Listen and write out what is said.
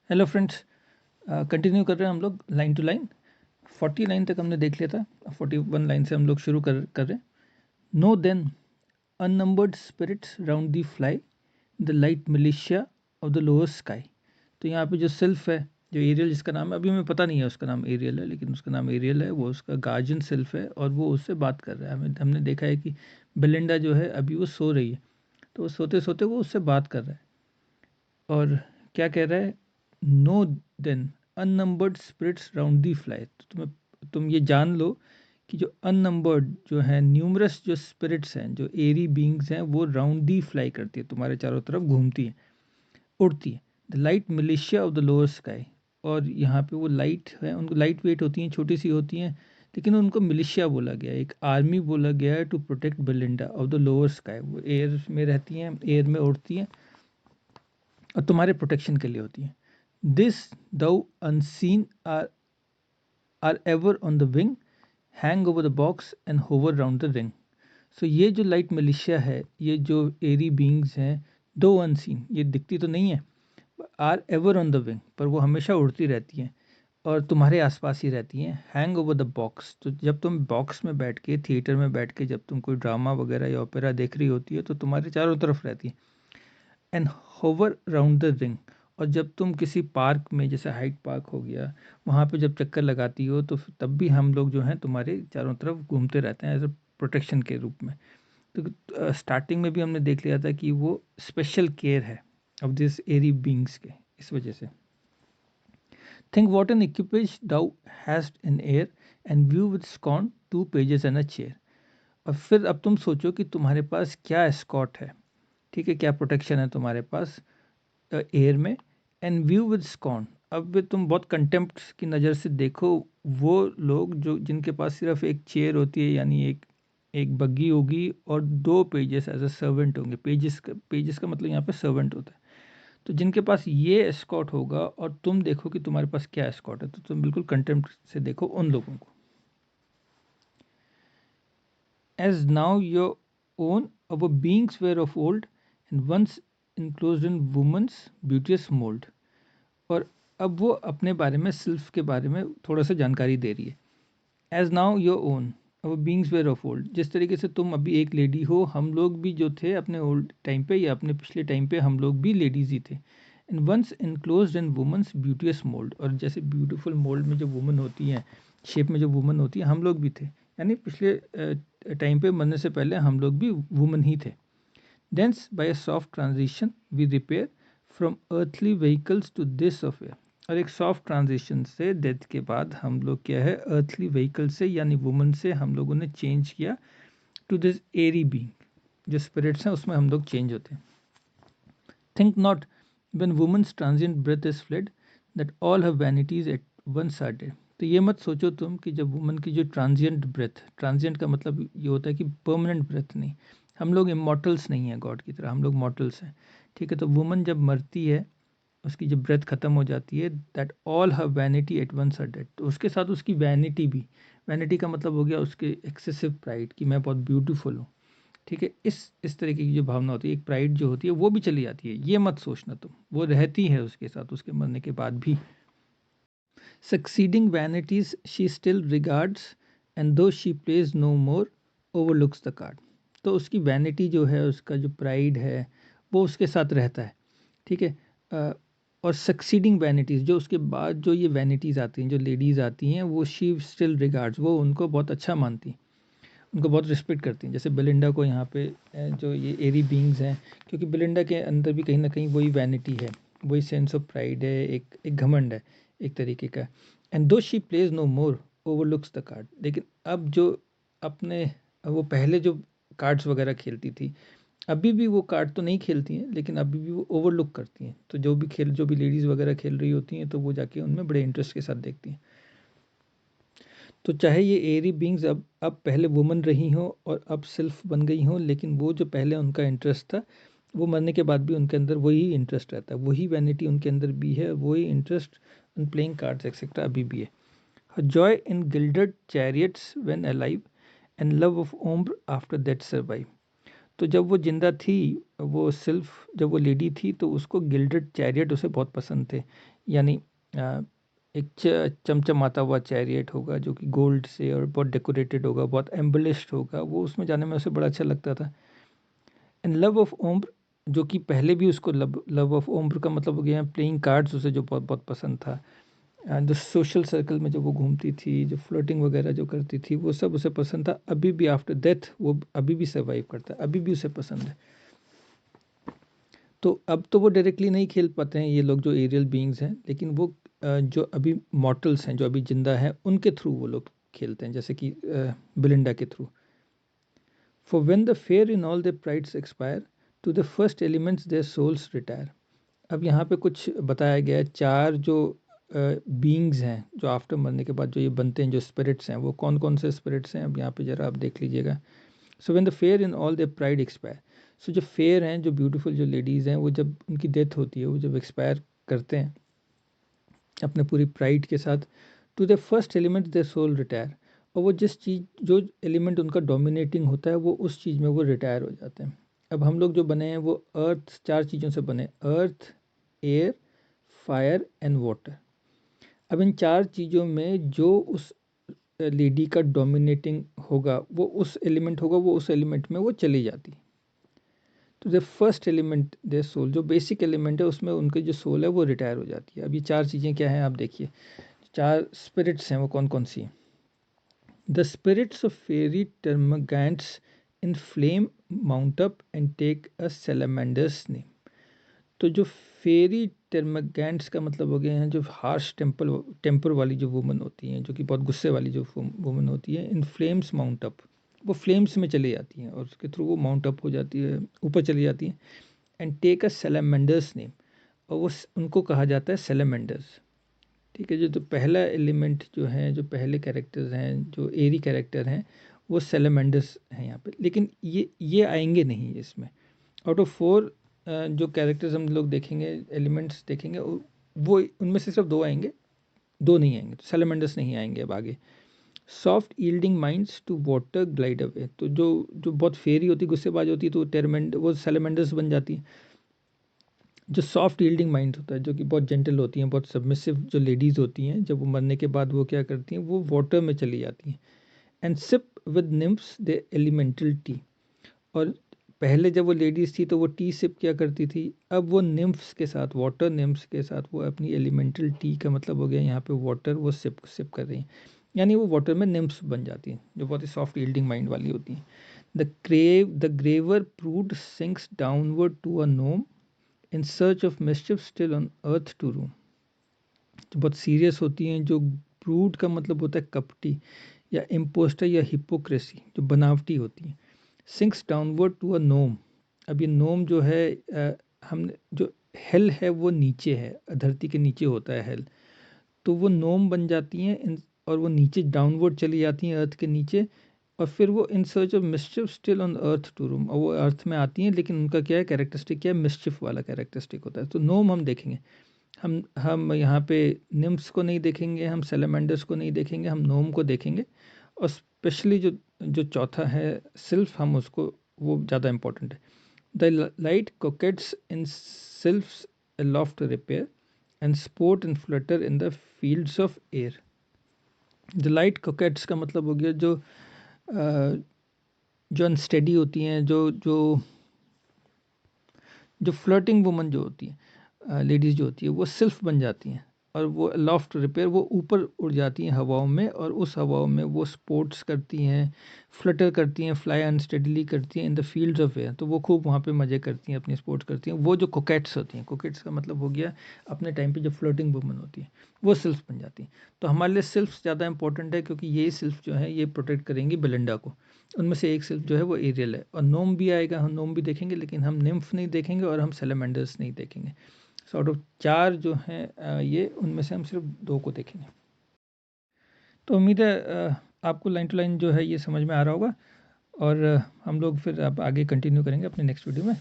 Hello friends, continue कर रहे हैं हम लोग लाइन टू लाइन। 40 लाइन तक हमने देख लिया था। 41 लाइन से हम लोग शुरू कर रहे हैं। Know then unnumbered spirits round the fly, the light militia of the lower sky. तो यहाँ पे जो सेल्फ है, जो एरियल जिसका नाम है, अभी हमें पता नहीं है उसका नाम एरियल है, लेकिन उसका नाम एरियल है। वो उसका गार्जियन सेल्फ है और वो उससे बात कर रहा है। हमने देखा है कि बेलिंडा जो है अभी वो सो रही है, तो वो सोते सोते वो उससे बात कर रहा है। और क्या कह रहा है? No then unnumbered spirits round दी फ्लाई। तो तुम ये जान लो कि जो अननंबर्ड जो है, न्यूमरस जो स्पिरिट्स हैं, जो एरी बींग्स हैं, वो राउंड दी फ्लाई करती है, तुम्हारे चारों तरफ घूमती है, उड़ती है। The light militia of the lower sky. और यहाँ पे वो लाइट है, उनको लाइट वेट होती हैं, छोटी सी होती हैं, लेकिन उनको मिलिशिया बोला गया है, एक आर्मी बोला गया है, to protect Belinda of the lower sky. वो एयर में रहती हैं, एयर में उड़ती हैं और तुम्हारे प्रोटेक्शन के लिए होती है। दिस दो unseen are ever on the wing, hang over the box and hover round the ring. सो ये जो लाइट मिलिशिया है, ये जो एरी बींग्स हैं, दो अनसीन, ये दिखती तो नहीं है, are ever on the wing, पर वो हमेशा उड़ती रहती हैं और तुम्हारे आसपास ही रहती हैं। हैंग ओवर द बॉक्स, तो जब तुम बॉक्स में बैठ के, थिएटर में बैठ के, जब तुम कोई ड्रामा वगैरह या ओपेरा देख रही होती है, तो तुम्हारे चारों तरफ रहती है। And hover round the ring, और जब तुम किसी पार्क में, जैसे हाइट पार्क हो गया, वहाँ पे जब चक्कर लगाती हो, तो तब भी हम लोग जो हैं तुम्हारे चारों तरफ घूमते रहते हैं एज अ प्रोटेक्शन के रूप में। तो स्टार्टिंग में भी हमने देख लिया था कि वो स्पेशल केयर है ऑफ दिस एरी बींग्स के, इस वजह से। Think what an इक्विपेज thou has in air and view with स्कॉन 2 pages and a chair. और फिर अब तुम सोचो कि तुम्हारे पास क्या एस्कॉट है, ठीक है, क्या प्रोटेक्शन है तुम्हारे पास एयर में। एंड व्यू विद स्कॉन, अब भी तुम बहुत कंटेम्प्ट की नज़र से देखो वो लोग जो, जिनके पास सिर्फ एक चेयर होती है, यानी एक एक बग्गी होगी और 2 पेजेस एज अ सर्वेंट होंगे। पेजेस का मतलब यहाँ पे सर्वेंट होता है। तो जिनके पास ये एस्कॉट होगा और तुम देखो कि तुम्हारे पास क्या एस्कॉट है, तो तुम बिल्कुल कंटेम्प्ट से देखो उन लोगों को। As now your own, our beings were of old, and once enclosed in woman's beauteous mold. और अब वो अपने बारे में, सेल्फ के बारे में थोड़ा सा जानकारी दे रही है। As now your own, our beings were of old, जिस तरीके से तुम अभी एक लेडी हो, हम लोग भी जो थे अपने ओल्ड टाइम पे या अपने पिछले टाइम पे, हम लोग भी लेडीज ही थे। And once enclose in women's beauteous mould, और जैसे ब्यूटीफुल मोल्ड में जो वुमन होती हैं, शेप में जो वुमन होती है, हम लोग भी थे, यानी पिछले टाइम पे मरने से पहले हम लोग भी वुमन ही थे। Thence, by a soft transition, we repair from earthly vehicles to this of air. और एक सॉफ्ट ट्रांजिशन से, डेथ के बाद हम लोग क्या है, अर्थली व्हीकल से यानी वुमन से हम लोगों ने चेंज किया टू दिस एरी बीइंग। जो स्पिरिट्स हैं उसमें हम लोग चेंज होते हैं। Think not when woman's transient breath is fled that all her vanities at once are dead. तो ये मत सोचो तुम कि जब वुमन की जो ट्रांजिएंट ब्रेथ, ट्रांजिएंट का मतलब ये होता है कि परमानेंट ब्रेथ नहीं, हम लोग इमॉर्टल्स नहीं हैं गॉड की तरह, हम लोग मॉर्टल्स हैं, ठीक है। तो वुमन जब मरती है, उसकी जब ब्रेथ खत्म हो जाती है, that all her vanity at once are dead, तो उसके साथ उसकी वैनिटी भी, वैनिटी का मतलब हो गया उसके एक्सेसिव प्राइड कि मैं बहुत ब्यूटीफुल हूँ, ठीक है। इस तरीके की जो भावना होती है, एक प्राइड जो होती है, वो भी चली जाती है। ये मत सोचना तुम, वो रहती है उसके साथ उसके मरने के बाद भी। Succeeding vanities she still regards, and though she plays no more, overlooks the card. तो उसकी वैनिटी जो है, उसका जो प्राइड है, वो उसके साथ रहता है, ठीक है। और सक्सीडिंग वैनिटीज़, जो उसके बाद जो ये वैनिटीज़ आती हैं, जो लेडीज़ आती हैं, वो शी स्टिल रिगार्ड्स, वो उनको बहुत अच्छा मानती हैं, उनको बहुत रिस्पेक्ट करती हैं। जैसे बेलिंडा को यहाँ पे जो ये एरी बींग्स हैं, क्योंकि बेलिंडा के अंदर भी कहीं ना कहीं वही वैनिटी है, वही सेंस ऑफ प्राइड है, एक घमंड है एक तरीके का। And though she plays no more, overlooks the card. लेकिन अब जो अपने, वो पहले जो कार्ड्स वगैरह खेलती थी, अभी भी वो कार्ड तो नहीं खेलती हैं, लेकिन अभी भी वो ओवरलुक करती हैं। तो जो भी लेडीज़ वगैरह खेल रही होती हैं, तो वो जाके उनमें बड़े इंटरेस्ट के साथ देखती हैं। तो चाहे ये एरी बींग्स अब पहले वुमन रही हों और अब सिल्फ बन गई हों, लेकिन वो जो पहले उनका इंटरेस्ट था, वो मरने के बाद भी उनके अंदर वही इंटरेस्ट रहता है, वही वैनिटी उनके अंदर भी है, वही interest in playing cards etcetera अभी भी है। Her joy in gilded chariots when alive, and love of ombre after that survive. तो जब वो जिंदा थी, वो सिल्फ जब वो लेडी थी, तो उसको गिल्डेड चैरियट उसे बहुत पसंद थे। यानी एक चमचमाता हुआ चैरियट होगा जो कि गोल्ड से और बहुत डेकोरेटेड होगा, बहुत एम्बलिश्ड होगा, वो उसमें जाने में उसे बड़ा अच्छा लगता था। एंड लव ऑफ ओम्र, जो कि पहले भी उसको लव ऑफ ओम्र का मतलब हो गया प्लेइंग कार्ड्स, उसे जो बहुत बहुत पसंद था। जो सोशल सर्कल में जब वो घूमती थी, जो फ्लर्टिंग वगैरह जो करती थी, वो सब उसे पसंद था। अभी भी आफ्टर डेथ वो अभी भी सर्वाइव करता है, अभी भी उसे पसंद है। तो अब तो वो डायरेक्टली नहीं खेल पाते हैं ये लोग जो एरियल बीइंग्स हैं, लेकिन वो जो अभी मॉर्टल्स हैं, जो अभी जिंदा हैं, उनके थ्रू वो लोग खेलते हैं, जैसे कि बिलिंडा के through. For when the fair in all the prides expire, to the first elements their souls retire. अब यहाँ पे कुछ बताया गया है, चार जो बीइंग्स हैं जो आफ्टर मरने के बाद जो ये बनते हैं, जो स्पिरिट्स हैं, वो कौन कौन से स्पिरिट्स हैं, अब यहाँ पे ज़रा आप देख लीजिएगा। So when the fair in all their pride expire, सो जो फेयर हैं, जो ब्यूटीफुल जो लेडीज़ हैं, वो जब उनकी डेथ होती है, वो जब एक्सपायर करते हैं अपने पूरी प्राइड के साथ, to the first element their soul retire. और वो जिस चीज़, जो एलिमेंट उनका डोमिनेटिंग होता है, वो उस चीज़ में वो रिटायर हो जाते हैं। अब हम लोग जो बने हैं वो अर्थ, चार चीज़ों से बने, अर्थ, एयर, फायर एंड वाटर। अब इन चार चीज़ों में जो उस लेडी का डोमिनेटिंग होगा, वो उस एलिमेंट होगा, वो उस एलिमेंट में वो चली जाती। तो the first element their soul, जो बेसिक एलिमेंट है, उसमें उनकी जो सोल है वो रिटायर हो जाती है। अब ये चार चीज़ें क्या हैं आप देखिए, चार स्पिरिट्स हैं, वो कौन कौन सी हैं। The spirit's of Pheri टर्मगैंट्स in flame mount up and take a salamander's name. तो जो फेरी टर्मगैंट्स का मतलब हो गया है जो हार्श टेम्पर वाली जो वुमन होती हैं, जो कि बहुत गुस्से वाली जो वुमन होती है, इन फ्लेम्स माउंट अप, वो फ्लेम्स में चली जाती हैं और उसके थ्रू वो माउंट अप हो जाती है, ऊपर चली जाती हैं। And take a salamander's name, और वो उनको कहा जाता है सेलेमेंडर्स। ठीक है, जो पहला एलिमेंट जो है, जो पहले कैरेक्टर्स हैं, जो एरी कैरेक्टर हैं, वो सेलेमेंडर्स हैं यहाँ पे। लेकिन ये आएंगे नहीं इसमें। आउट ऑफ 4 जो कैरेक्टर्स हम लोग देखेंगे, एलिमेंट्स देखेंगे, वो उनमें से सिर्फ 2 आएंगे, 2 नहीं आएंगे, तो सेलेमेंडर्स नहीं आएंगे अब आगे। Soft yielding minds to water glide away, तो जो बहुत फेरी होती, गुस्सेबाज होती है, तो वो सेलेमेंडर्स बन जाती है। जो सॉफ्ट यील्डिंग माइंड होता है, जो कि बहुत जेंटल होती हैं, बहुत सबमिसिव जो लेडीज़ होती हैं, जब वो मरने के बाद वो क्या करती हैं, वो वाटर में चली जाती हैं। And sip with nymphs the elemental tea, और पहले जब वो लेडीज़ थी तो वो टी सिप क्या करती थी, अब वो निम्फ्स के साथ, वाटर निम्फ्स के साथ वो अपनी एलिमेंटल टी का मतलब हो गया यहाँ पे वाटर, वो सिप सिप कर रही हैं, यानी वो वाटर में निम्फ्स बन जाती हैं, जो बहुत ही सॉफ्ट यील्डिंग माइंड वाली होती हैं। The graver प्रूड sinks downward to a Nom in search of mischief still on earth to room. जो बहुत सीरियस होती हैं, जो प्रूड का मतलब होता है कपटी या इम्पोस्टर या हिपोक्रेसी, जो बनावटी होती हैं। सिंक्स डाउनवर्ड टू अ नोम, अब ये नोम जो है, हमने जो हेल है वो नीचे है, धरती के नीचे होता है हेल, तो वो नोम बन जाती हैं और वो नीचे डाउनवर्ड चली जाती हैं अर्थ के नीचे। और फिर वो in search of mischief still on earth to roam, और वो अर्थ में आती हैं, लेकिन उनका क्या है कैरेक्टरिस्टिक, क्या है, मिस्चिफ वाला कैरेक्टरिस्टिक होता है। तो नोम हम देखेंगे, हम यहाँ पे निम्स को नहीं देखेंगे, हम सेलेमेंडर्स को नहीं देखेंगे, हम नोम को देखेंगे। और स्पेशली जो जो चौथा है सिल्फ, हम उसको, वो ज़्यादा इंपॉर्टेंट है। The light कोकेट्स in सिल्फ्स loft repair and sport and Flutter in the fields of air. The light कोकेट्स का मतलब हो गया जो अनस्टेडी होती हैं, जो जो फ्लर्टिंग वुमन जो होती है, लेडीज़ जो होती है, वो सिल्फ बन जाती हैं, और वो लॉफ्ट रिपेयर, वो ऊपर उड़ जाती हैं हवाओं में, और उस हवाओं में वो स्पोर्ट्स करती हैं, फ्लटर करती हैं, फ्लाई अनस्टेडली करती हैं in the fields of air, तो वो खूब वहाँ पे मज़े करती हैं, अपनी स्पोर्ट्स करती हैं। वो जो कोकेट्स होती हैं, कोकेट्स का मतलब हो गया अपने टाइम पे जो फ्लोटिंग वुमन होती है, वो सिल्फ बन जाती हैं। तो हमारे लिए सिल्फ ज़्यादा इंपॉर्टेंट है, क्योंकि ये सिल्फ जो है ये प्रोटेक्ट करेंगी बेलिंडा को। उनमें से एक सिल्फ जो है वो एरियल है, और नोम भी आएगा, हम नोम भी देखेंगे, लेकिन हम निम्फ नहीं देखेंगे और हम सेलेमेंडर्स नहीं देखेंगे। सो आउट ऑफ 4 जो हैं ये, उनमें से हम सिर्फ 2 को देखेंगे। तो उम्मीद है आपको लाइन टू लाइन जो है ये समझ में आ रहा होगा, और हम लोग फिर अब आगे कंटिन्यू करेंगे अपने नेक्स्ट वीडियो में।